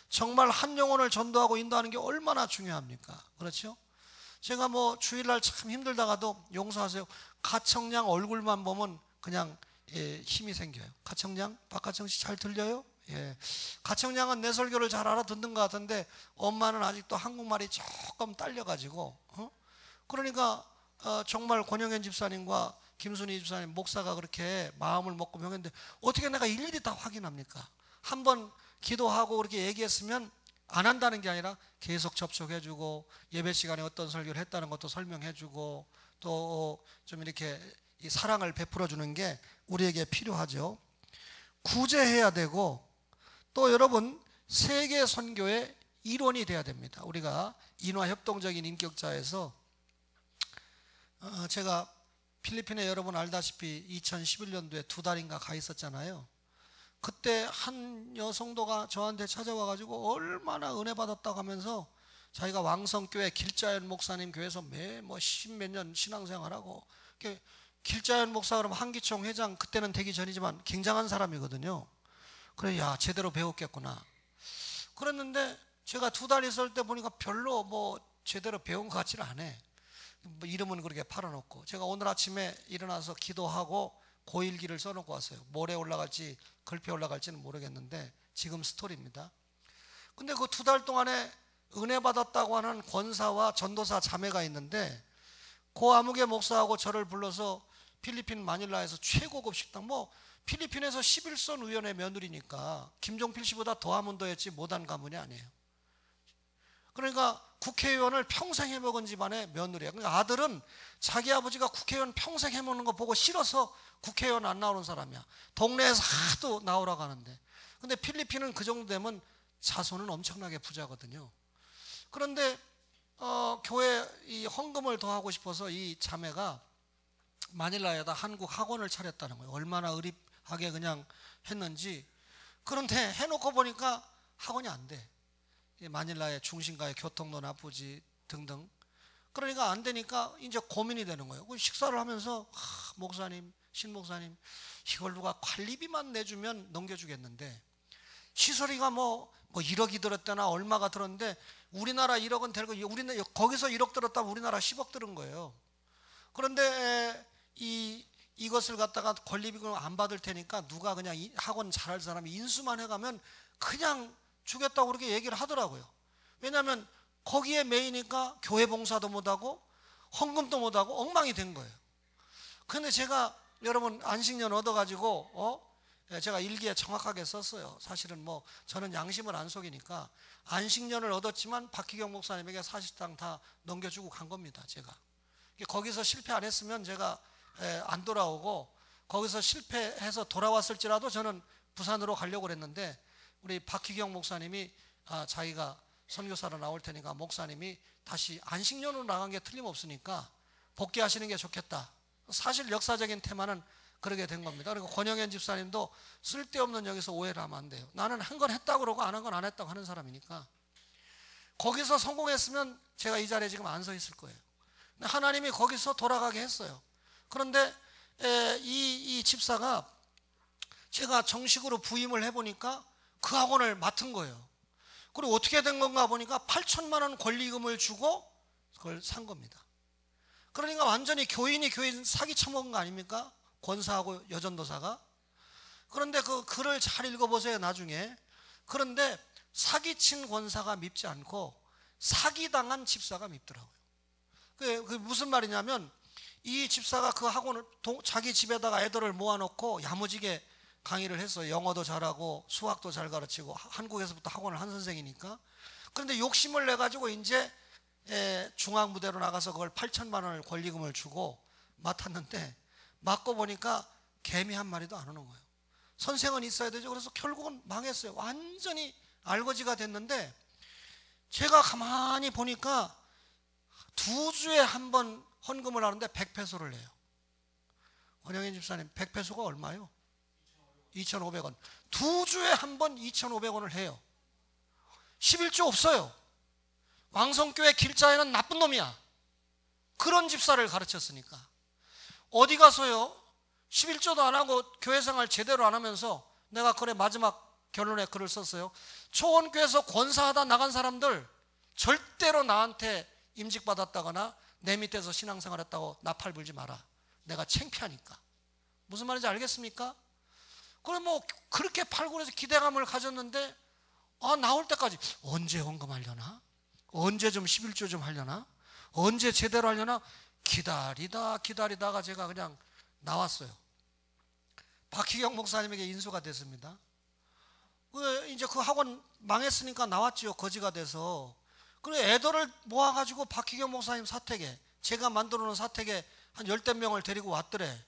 정말 한 영혼을 전도하고 인도하는 게 얼마나 중요합니까? 그렇죠? 제가 뭐 주일날 참 힘들다가도 용서하세요. 가청량 얼굴만 보면 그냥 힘이 생겨요. 가청량? 박가청 씨 잘 들려요? 예. 가청량은 내 설교를 잘 알아듣는 것 같은데 엄마는 아직도 한국말이 조금 딸려가지고 그러니까 정말 권영현 집사님과 김순희 집사님 목사가 그렇게 마음을 먹고 명했는데 어떻게 내가 일일이 다 확인합니까? 한번 기도하고 그렇게 얘기했으면 안 한다는 게 아니라 계속 접촉해주고 예배 시간에 어떤 설교를 했다는 것도 설명해주고 또 좀 이렇게 이 사랑을 베풀어주는 게 우리에게 필요하죠. 구제해야 되고 또 여러분 세계 선교의 일원이 돼야 됩니다. 우리가 인화협동적인 인격자에서 제가 필리핀에 여러분 알다시피 2011년도에 2달인가 가 있었잖아요. 그때 한 여성도가 저한테 찾아와가지고 얼마나 은혜 받았다고 하면서 자기가 왕성교회 길자연 목사님 교회에서 뭐 십몇 년 신앙생활하고 길자연 목사 그러면 한기총 회장 그때는 되기 전이지만 굉장한 사람이거든요. 그래, 야 제대로 배웠겠구나. 그랬는데 제가 2달 있을 때 보니까 별로 뭐 제대로 배운 것 같지는 않아. 뭐 이름은 그렇게 팔아놓고 제가 오늘 아침에 일어나서 기도하고 고일기를 써놓고 왔어요. 모레 올라갈지 글피 올라갈지는 모르겠는데 지금 스토리입니다. 근데 그 2달 동안에 은혜 받았다고 하는 권사와 전도사 자매가 있는데 그 아무개 목사하고 저를 불러서 필리핀 마닐라에서 최고급 식당 뭐 필리핀에서 11선 의원의 며느리니까 김종필 씨보다 더하면 더했지 못한 가문이 아니에요. 그러니까 국회의원을 평생 해먹은 집안의 며느리야. 그러니까 아들은 자기 아버지가 국회의원 평생 해먹는 거 보고 싫어서 국회의원 안 나오는 사람이야. 동네에서 하도 나오라고 하는데. 근데 필리핀은 그 정도 되면 자손은 엄청나게 부자거든요. 그런데 교회 이 헌금을 더 하고 싶어서 이 자매가 마닐라에다 한국 학원을 차렸다는 거예요. 얼마나 의립하게 그냥 했는지. 그런데 해놓고 보니까 학원이 안 돼. 마닐라의 중심가의 교통도 나쁘지 등등. 그러니까 안 되니까 이제 고민이 되는 거예요. 식사를 하면서 목사님, 신목사님 이걸 누가 관리비만 내주면 넘겨주겠는데 시설이가 뭐 1억이 들었다나 얼마가 들었는데 우리나라 1억은 들고 우리는 거기서 1억 들었다면 우리나라 10억 들은 거예요. 그런데 이것을 갖다가 권리비를 안 받을 테니까 누가 그냥 학원 잘할 사람이 인수만 해가면 그냥 주겠다고 그렇게 얘기를 하더라고요. 왜냐하면 거기에 매이니까 교회 봉사도 못하고 헌금도 못하고 엉망이 된 거예요. 그런데 제가 여러분 안식년 얻어가지고 제가 일기에 정확하게 썼어요. 사실은 뭐 저는 양심을 안 속이니까 안식년을 얻었지만 박희경 목사님에게 사실상 다 넘겨주고 간 겁니다. 제가 거기서 실패 안 했으면 제가 안 돌아오고 거기서 실패해서 돌아왔을지라도 저는 부산으로 가려고 했는데 우리 박희경 목사님이 자기가 선교사로 나올 테니까 목사님이 다시 안식년으로 나간 게 틀림없으니까 복귀하시는 게 좋겠다. 사실 역사적인 테마는 그러게 된 겁니다. 그리고 권영현 집사님도 쓸데없는 여기서 오해를 하면 안 돼요. 나는 한 건 했다고 그러고 안 한 건 안 했다고 하는 사람이니까 거기서 성공했으면 제가 이 자리에 지금 안 서 있을 거예요. 하나님이 거기서 돌아가게 했어요. 그런데 이 집사가 제가 정식으로 부임을 해보니까 그 학원을 맡은 거예요. 그리고 어떻게 된 건가 보니까 8천만 원 권리금을 주고 그걸 산 겁니다. 그러니까 완전히 교인 사기 쳐먹은 거 아닙니까? 권사하고 여전도사가. 그런데 그 글을 잘 읽어보세요 나중에. 그런데 사기친 권사가 밉지 않고 사기당한 집사가 밉더라고요. 그게 무슨 말이냐면 이 집사가 그 학원을 자기 집에다가 애들을 모아놓고 야무지게 강의를 했어요. 영어도 잘하고 수학도 잘 가르치고 한국에서부터 학원을 한 선생이니까. 그런데 욕심을 내가지고 이제 중앙무대로 나가서 그걸 8천만 원을 권리금을 주고 맡았는데 맡고 보니까 개미 한 마리도 안 오는 거예요. 선생은 있어야 되죠. 그래서 결국은 망했어요. 완전히 알거지가 됐는데 제가 가만히 보니까 2주에 한 번 헌금을 하는데 100페소를 내요. 권영현 집사님, 100페소가 얼마요? 2,500원. 2주에 한 번 2,500원을 해요. 11조 없어요. 왕성교회 길자에는 나쁜 놈이야. 그런 집사를 가르쳤으니까. 어디 가서요 11조도 안 하고 교회생활 제대로 안 하면서, 내가 그래 마지막 결론에 글을 썼어요. 초원교회에서 권사하다 나간 사람들 절대로 나한테 임직받았다거나 내 밑에서 신앙생활 했다고 나팔 불지 마라. 내가 창피하니까. 무슨 말인지 알겠습니까? 그래 뭐 그렇게 팔고 해서 기대감을 가졌는데, 나올 때까지 언제 헌금하려나? 언제 좀 11조 좀 하려나? 언제 제대로 하려나? 기다리다가 제가 그냥 나왔어요. 박희경 목사님에게 인수가 됐습니다. 이제 그 학원 망했으니까 나왔죠. 거지가 돼서. 그래 애들을 모아가지고 박희경 목사님 사택에, 제가 만들어 놓은 사택에 한 10대 명을 데리고 왔더래.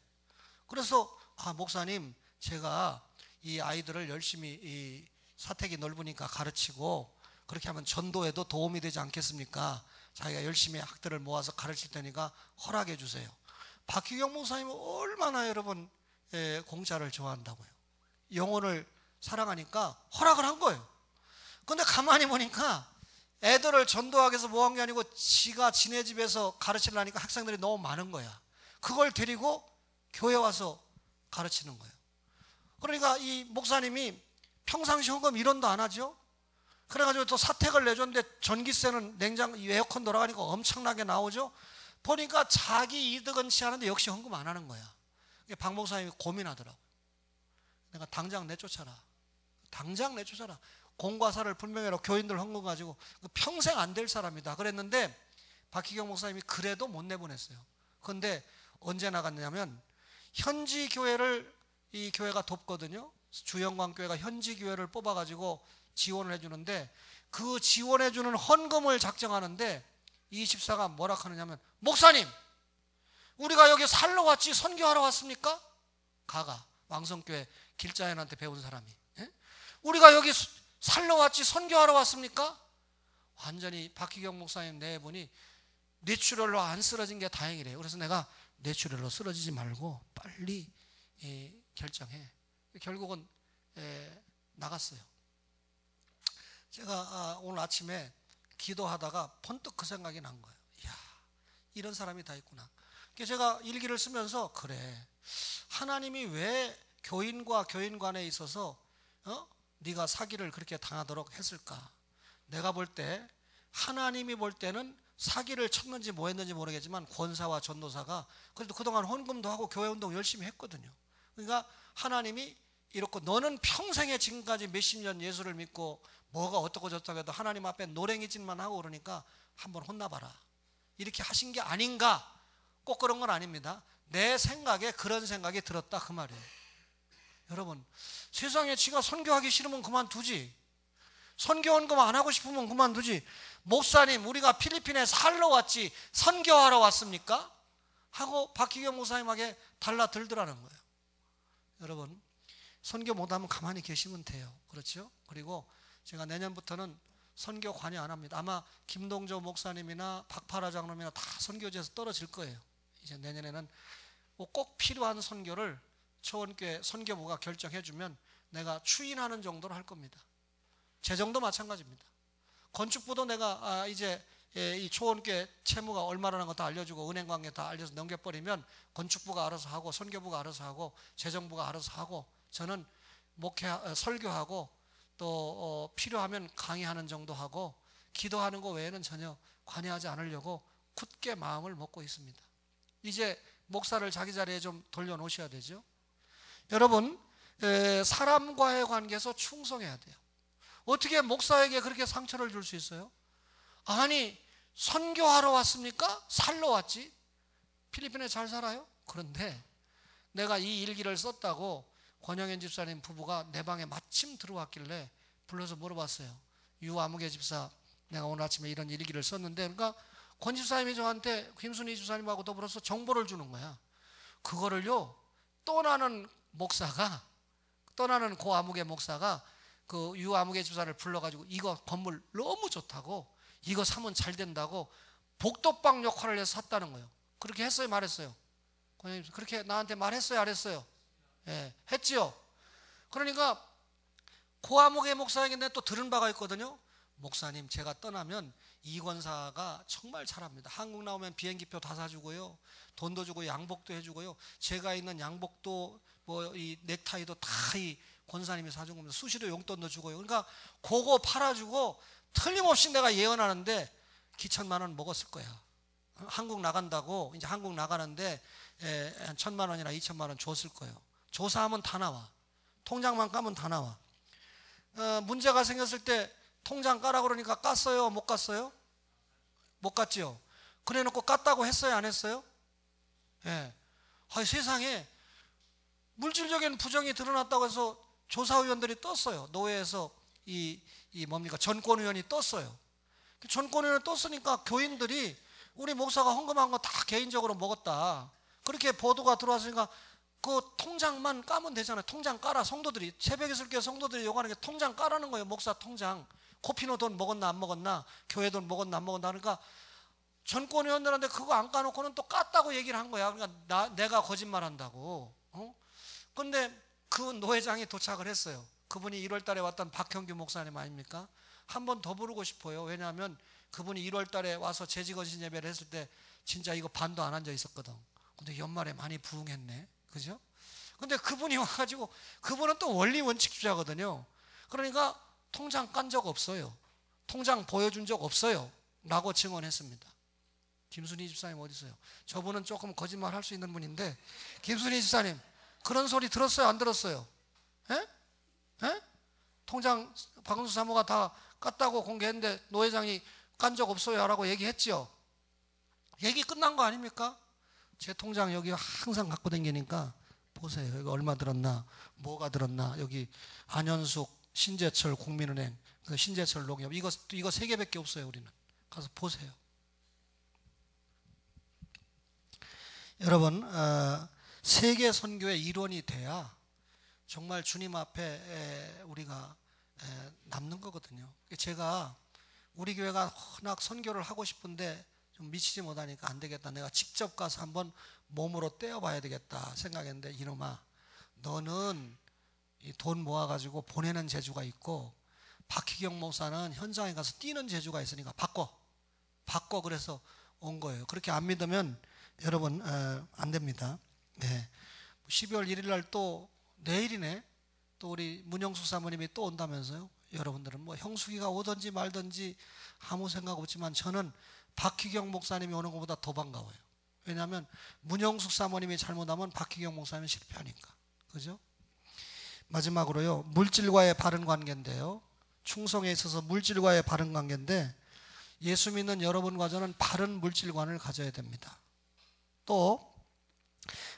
그래서 목사님, 제가 이 아이들을 열심히, 이 사택이 넓으니까 가르치고 그렇게 하면 전도에도 도움이 되지 않겠습니까? 자기가 열심히 학들을 모아서 가르칠 테니까 허락해 주세요. 박희경 목사님은 얼마나 여러분 공짜를 좋아한다고요. 영혼을 사랑하니까 허락을 한 거예요. 근데 가만히 보니까 애들을 전도하기 위해서 모은 게 아니고 지가 지네 집에서 가르치려니까 학생들이 너무 많은 거야. 그걸 데리고 교회 와서 가르치는 거예요. 그러니까 이 목사님이 평상시 헌금 1원도 안 하죠. 그래가지고 또 사택을 내줬는데 전기세는 에어컨 돌아가니까 엄청나게 나오죠. 보니까 자기 이득은 취하는데 역시 헌금 안 하는 거야. 박 목사님이 고민하더라고. 내가 당장 내쫓아라. 공과사를 분명히 하라고. 교인들 헌금 가지고 평생 안 될 사람이다 그랬는데, 박희경 목사님이 그래도 못 내보냈어요. 그런데 언제 나갔냐면, 현지 교회를 이 교회가 돕거든요. 주영광교회가 현지 교회를 뽑아가지고 지원을 해주는데, 그 지원해주는 헌금을 작정하는데 이 집사가 뭐라 하느냐면, 목사님, 우리가 여기 살러 왔지 선교하러 왔습니까? 왕성교회 길자연한테 배운 사람이, 우리가 여기 살러 왔지 선교하러 왔습니까? 완전히 박희경 목사님 내분이 뇌출혈로 안 쓰러진 게 다행이래요. 그래서 내가 뇌출혈로 쓰러지지 말고 빨리 결정해. 결국은 나갔어요. 제가 오늘 아침에 기도하다가 번뜩 그 생각이 난 거예요. 이야, 이런 사람이 다 있구나. 그래서 제가 일기를 쓰면서, 그래, 하나님이 왜 교인과 교인 간에 있어서 네가 사기를 그렇게 당하도록 했을까? 내가 볼 때, 하나님이 볼 때는 사기를 쳤는지 뭐 했는지 모르겠지만 권사와 전도사가 그래도 그동안 헌금도 하고 교회운동 열심히 했거든요. 그러니까 하나님이 이렇게, 너는 평생에 지금까지 몇십 년 예수를 믿고 뭐가 어떻고 저떻고 해도 하나님 앞에 노랭이짓만 하고 그러니까 한번 혼나봐라, 이렇게 하신 게 아닌가. 꼭 그런 건 아닙니다. 내 생각에 그런 생각이 들었다 그 말이에요. 여러분, 세상에 지가 선교하기 싫으면 그만두지, 선교 헌금 안 하고 싶으면 그만두지. 목사님, 우리가 필리핀에 살러 왔지 선교하러 왔습니까? 하고 박희경 목사님에게 달라들더라는 거예요. 여러분, 선교 못하면 가만히 계시면 돼요. 그렇죠? 그리고 제가 내년부터는 선교 관여 안 합니다. 아마 김동조 목사님이나 박파라 장로님이나 다 선교지에서 떨어질 거예요. 이제 내년에는 꼭 필요한 선교를 초원교회 선교부가 결정해주면 내가 추인하는 정도로 할 겁니다. 재정도 마찬가지입니다. 건축부도 내가 이제 이 초원교회 채무가 얼마라는 거 다 알려주고 은행 관계 다 알려서 넘겨버리면 건축부가 알아서 하고 선교부가 알아서 하고 재정부가 알아서 하고, 저는 설교하고 또 필요하면 강의하는 정도 하고 기도하는 거 외에는 전혀 관여하지 않으려고 굳게 마음을 먹고 있습니다. 이제 목사를 자기 자리에 좀 돌려놓으셔야 되죠. 여러분, 사람과의 관계에서 충성해야 돼요. 어떻게 목사에게 그렇게 상처를 줄 수 있어요? 아니, 선교하러 왔습니까? 살러 왔지. 필리핀에 잘 살아요? 그런데 내가 이 일기를 썼다고 권영현 집사님 부부가 내 방에 마침 들어왔길래 불러서 물어봤어요. 유아무개 집사, 내가 오늘 아침에 이런 일기를 썼는데, 그러니까 권 집사님이 저한테 김순희 집사님하고 더불어서 정보를 주는 거야. 그거를요, 떠나는 고 아무개 목사가 그 유아무개 집사를 불러가지고 이거 건물 너무 좋다고, 이거 사면 잘 된다고 복덕방 역할을 해서 샀다는 거예요. 그렇게 했어요, 말했어요? 그렇게 나한테 말했어요, 안 했어요? 예, 했지요. 그러니까 고아무개 목사에게 내가 또 들은 바가 있거든요. 목사님, 제가 떠나면 이 권사가 정말 잘합니다. 한국 나오면 비행기표 다 사주고요, 돈도 주고 양복도 해주고요, 제가 있는 양복도 뭐 이 넥타이도 다 이 권사님이 사준 겁니다. 수시로 용돈도 주고요. 그러니까 그거 팔아주고 틀림없이 내가 예언하는데 기천만 원 먹었을 거야. 한국 나간다고, 이제 한국 나가는데 한 1,000만 원이나 2,000만 원 줬을 거예요. 조사하면 다 나와. 통장만 까면 다 나와. 문제가 생겼을 때 통장 까라 그러니까 깠어요, 못 깠어요? 못 깠지요. 그래 놓고 깠다고 했어요, 안 했어요? 예. 세상에 물질적인 부정이 드러났다고 해서 조사위원들이 떴어요. 노회에서 이 뭡니까, 전권위원이 떴어요. 전권위원이 떴으니까 교인들이 우리 목사가 헌금한 거 다 개인적으로 먹었다, 그렇게 보도가 들어왔으니까 그 통장만 까면 되잖아요. 통장 까라. 성도들이, 새벽이슬교회 성도들이 요구하는 게 통장 까라는 거예요. 목사 통장. 코피노 돈 먹었나 안 먹었나, 교회 돈 먹었나 안 먹었나. 그러니까 전권위원들한테 그거 안 까놓고는 또 깠다고 얘기를 한 거야. 그러니까 내가 거짓말한다고. 그런데 그 노회장이 도착을 했어요. 그분이 1월 달에 왔던 박형규 목사님 아닙니까? 한 번 더 부르고 싶어요. 왜냐하면 그분이 1월 달에 와서 재직언신 예배를 했을 때 진짜 이거 반도 안 앉아 있었거든. 근데 연말에 많이 부흥했네, 그죠? 근데 그분이 와가지고, 그분은 또 원리 원칙주의자거든요. 그러니까 통장 깐 적 없어요, 통장 보여준 적 없어요 라고 증언했습니다. 김순희 집사님 어디 있어요? 저분은 조금 거짓말 할 수 있는 분인데, 김순희 집사님 그런 소리 들었어요, 안 들었어요? 에? 에? 통장 박은수 사모가 다 깠다고 공개했는데 노회장이 깐 적 없어요 라고 얘기했죠. 얘기 끝난 거 아닙니까? 제 통장 여기 항상 갖고 다니니까 보세요. 여기 얼마 들었나, 뭐가 들었나. 여기 안현숙, 신재철, 국민은행, 신재철 농협, 이거 3개밖에 없어요. 우리는 가서 보세요. 여러분, 세계 선교의 일원이 돼야 정말 주님 앞에 우리가 남는 거거든요. 제가 우리 교회가 워낙 선교를 하고 싶은데 좀 미치지 못하니까 안 되겠다, 내가 직접 가서 한번 몸으로 떼어봐야 되겠다 생각했는데, 이놈아, 너는 이 돈 모아가지고 보내는 재주가 있고 박희경 목사는 현장에 가서 뛰는 재주가 있으니까 바꿔 그래서 온 거예요. 그렇게 안 믿으면 여러분 안 됩니다. 네. 12월 1일 날 또 내일이네, 또 우리 문영숙 사모님이 또 온다면서요. 여러분들은 뭐 형숙이가 오든지 말든지 아무 생각 없지만 저는 박희경 목사님이 오는 것보다 더 반가워요. 왜냐하면 문영숙 사모님이 잘못하면 박희경 목사님은 실패하니까, 그죠? 마지막으로요, 물질과의 바른 관계인데요, 충성에 있어서 물질과의 바른 관계인데, 예수 믿는 여러분과 저는 바른 물질관을 가져야 됩니다. 또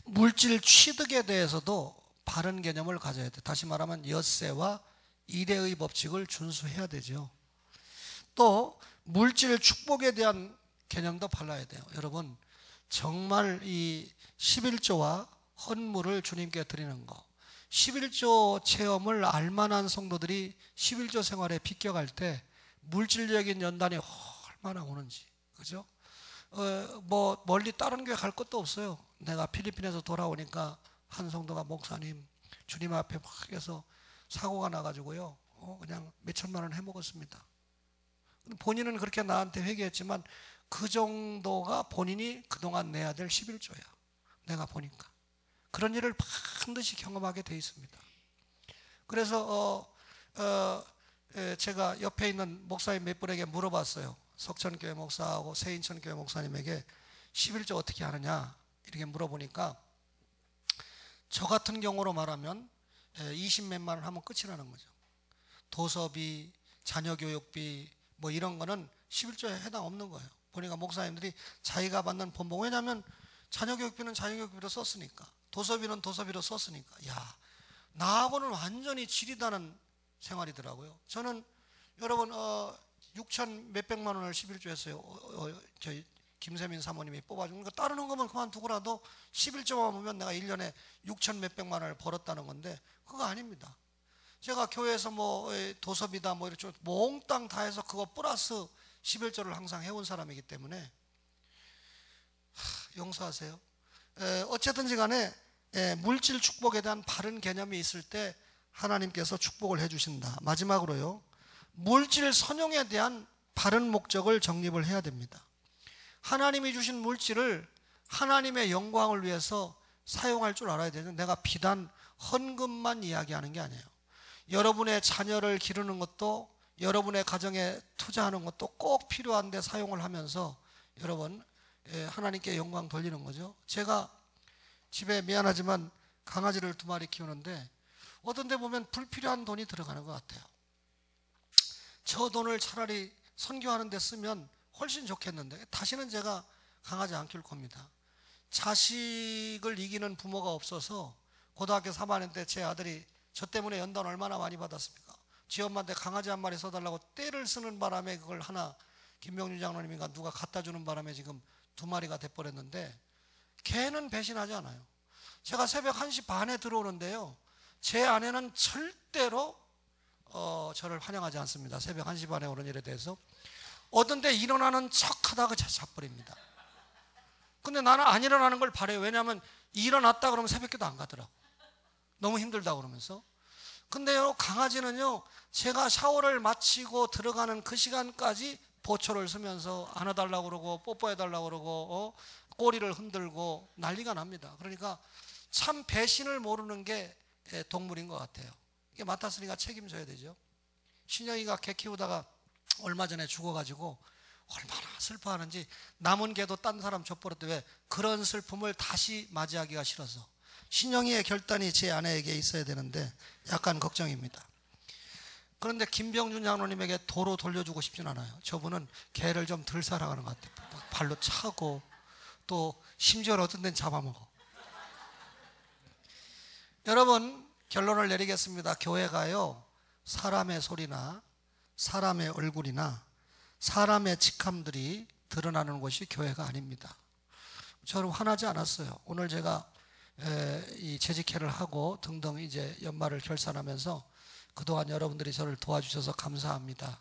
물질 취득에 대해서도 바른 개념을 가져야 돼요. 다시 말하면 엿새와 일해의 법칙을 준수해야 되죠. 또 물질 축복에 대한 개념도 발라야 돼요. 여러분, 정말 이 11조와 헌물을 주님께 드리는 거, 11조 체험을 알만한 성도들이 11조 생활에 비껴갈 때 물질적인 연단이 얼마나 오는지, 그죠? 뭐 멀리 다른 교회 갈 것도 없어요. 내가 필리핀에서 돌아오니까 한 성도가, 목사님 주님 앞에 막 해서 사고가 나가지고요, 그냥 몇 천만 원 해먹었습니다. 본인은 그렇게 나한테 회개했지만 그 정도가 본인이 그동안 내야 될 11조야. 내가 보니까 그런 일을 반드시 경험하게 돼 있습니다. 그래서 제가 옆에 있는 목사님 몇 분에게 물어봤어요. 석천교회 목사하고 세인천교회 목사님에게 11조 어떻게 하느냐 이렇게 물어보니까, 저 같은 경우로 말하면 20몇만 원 하면 끝이라는 거죠. 도서비, 자녀교육비 뭐 이런 거는 11조에 해당 없는 거예요. 보니까 목사님들이 자기가 받는 본봉, 왜냐하면 자녀교육비는 자녀교육비로 썼으니까, 도서비는 도서비로 썼으니까, 야, 나하고는 완전히 지리다는 생활이더라고요. 저는 여러분 6천 몇백만 원을 11조 했어요. 저희 김세민 사모님이 뽑아준 거, 다른 거면 그만두고라도 11조만 보면 내가 1년에 6천 몇백만 원을 벌었다는 건데, 그거 아닙니다. 제가 교회에서 뭐 도섭이다 뭐 이렇게 몽땅 다 해서 그거 플러스 11조를 항상 해온 사람이기 때문에 용서하세요. 어쨌든지 간에 물질 축복에 대한 바른 개념이 있을 때 하나님께서 축복을 해주신다. 마지막으로요, 물질 선용에 대한 바른 목적을 정립을 해야 됩니다. 하나님이 주신 물질을 하나님의 영광을 위해서 사용할 줄 알아야 되는, 내가 비단 헌금만 이야기하는 게 아니에요. 여러분의 자녀를 기르는 것도, 여러분의 가정에 투자하는 것도 꼭 필요한데 사용을 하면서 여러분 하나님께 영광 돌리는 거죠. 제가 집에 미안하지만 강아지를 2마리 키우는데 어떤 데 보면 불필요한 돈이 들어가는 것 같아요. 저 돈을 차라리 선교하는 데 쓰면 훨씬 좋겠는데 다시는 제가 강아지 안 키울 겁니다. 자식을 이기는 부모가 없어서 고등학교 3학년 때 제 아들이 저 때문에 연단 얼마나 많이 받았습니까? 지 엄마한테 강아지 1마리 써달라고 떼를 쓰는 바람에 그걸 하나 김병준 장로님인가 누가 갖다 주는 바람에 지금 2마리가 돼버렸는데, 개는 배신하지 않아요. 제가 새벽 1시 반에 들어오는데요, 제 아내는 절대로 저를 환영하지 않습니다. 새벽 1시 반에 오는 일에 대해서. 어떤 때 일어나는 척 하다가 자버립니다. 근데 나는 안 일어나는 걸 바라요. 왜냐하면 일어났다 그러면 새벽기도 안 가더라고. 너무 힘들다 그러면서. 근데요, 강아지는요, 제가 샤워를 마치고 들어가는 그 시간까지 보초를 쓰면서 안아달라고 그러고 뽀뽀해달라고 그러고 꼬리를 흔들고 난리가 납니다. 그러니까 참 배신을 모르는 게 동물인 것 같아요. 이게 맡았으니까 책임져야 되죠. 신영이가 개 키우다가 얼마 전에 죽어가지고 얼마나 슬퍼하는지, 남은 개도 딴 사람 줘버렸대. 왜? 그런 슬픔을 다시 맞이하기가 싫어서. 신영이의 결단이 제 아내에게 있어야 되는데 약간 걱정입니다. 그런데 김병준 장로님에게 도로 돌려주고 싶진 않아요. 저분은 개를 좀 덜 사랑하는 것 같아요. 발로 차고 또 심지어 어떤 데는 잡아먹어. 여러분, 결론을 내리겠습니다. 교회가요, 사람의 소리나 사람의 얼굴이나 사람의 직함들이 드러나는 곳이 교회가 아닙니다. 저는 화나지 않았어요. 오늘 제가 이 재직회를 하고 등등 이제 연말을 결산하면서 그동안 여러분들이 저를 도와주셔서 감사합니다.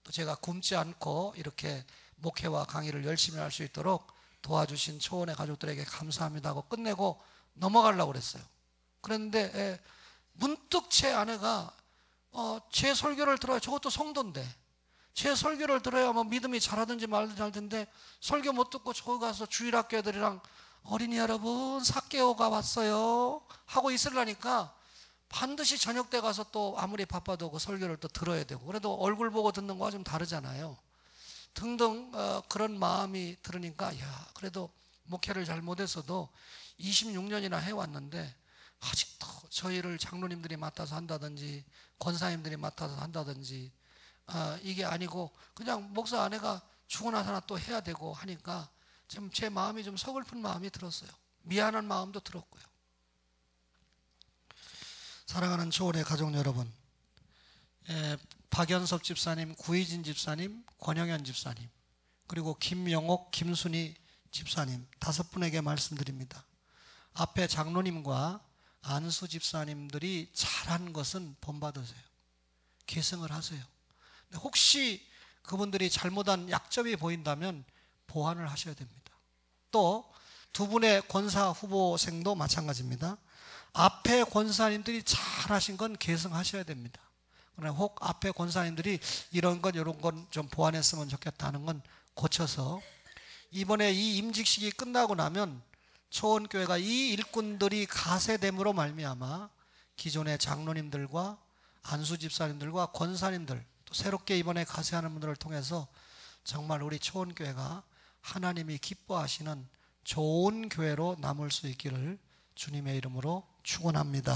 또 제가 굶지 않고 이렇게 목회와 강의를 열심히 할 수 있도록 도와주신 초원의 가족들에게 감사합니다 하고 끝내고 넘어가려고 그랬어요. 그랬는데 문득 제 아내가 제 설교를 들어야, 저것도 성도인데 제 설교를 들어야 뭐 믿음이 잘하든지 말든지 할 텐데 설교 못 듣고 저기 가서 주일학교 애들이랑 어린이 여러분 삭개오가 왔어요 하고 있으려니까 반드시 저녁 때 가서 또 아무리 바빠도 그 설교를 또 들어야 되고, 그래도 얼굴 보고 듣는 거와 좀 다르잖아요. 등등 그런 마음이 들으니까, 야, 그래도 목회를 잘 못했어도 26년이나 해왔는데 아직도 저희를 장로님들이 맡아서 한다든지 권사님들이 맡아서 한다든지 이게 아니고 그냥 목사 아내가 죽고 나서나 또 해야 되고 하니까 좀 제 마음이 좀 서글픈 마음이 들었어요. 미안한 마음도 들었고요. 사랑하는 초원의 가족 여러분, 박연섭 집사님, 구희진 집사님, 권영현 집사님, 그리고 김영옥, 김순희 집사님 5분에게 말씀드립니다. 앞에 장로님과 안수 집사님들이 잘한 것은 본받으세요. 계승을 하세요. 혹시 그분들이 잘못한 약점이 보인다면 보완을 하셔야 됩니다. 또 2분의 권사 후보생도 마찬가지입니다. 앞에 권사님들이 잘하신 건 계승하셔야 됩니다. 그러나 혹 앞에 권사님들이 이런 건 이런 건 좀 보완했으면 좋겠다는 건 고쳐서, 이번에 이 임직식이 끝나고 나면 초원교회가 이 일꾼들이 가세됨으로 말미암아 기존의 장로님들과 안수 집사님들과 권사님들, 또 새롭게 이번에 가세하는 분들을 통해서 정말 우리 초원교회가 하나님이 기뻐하시는 좋은 교회로 남을 수 있기를 주님의 이름으로 축원합니다.